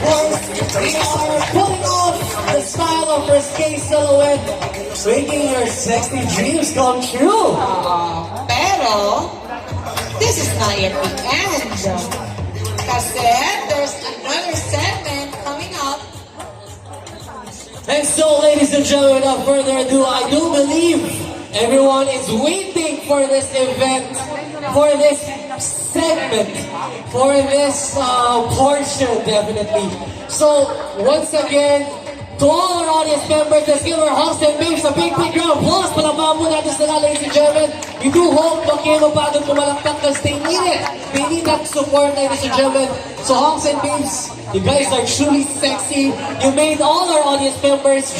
course, we are pulling off the style of risque silhouette, making your sexy dreams come true. Pero, this is not yet the end. Kasi there's another segment coming up. And so, ladies and gentlemen, without further ado, I do believe everyone is waiting for this event, for this segment, for this portion, definitely. So, once again, to all our audience members, let's give our host and babes a big round of applause. Palamahan mo natin sila, ladies and gentlemen. We do hope na kayo pagod kumalakpak because they need it. They need that support, ladies and gentlemen. So, host and babes, you guys are truly sexy. You made all our audience members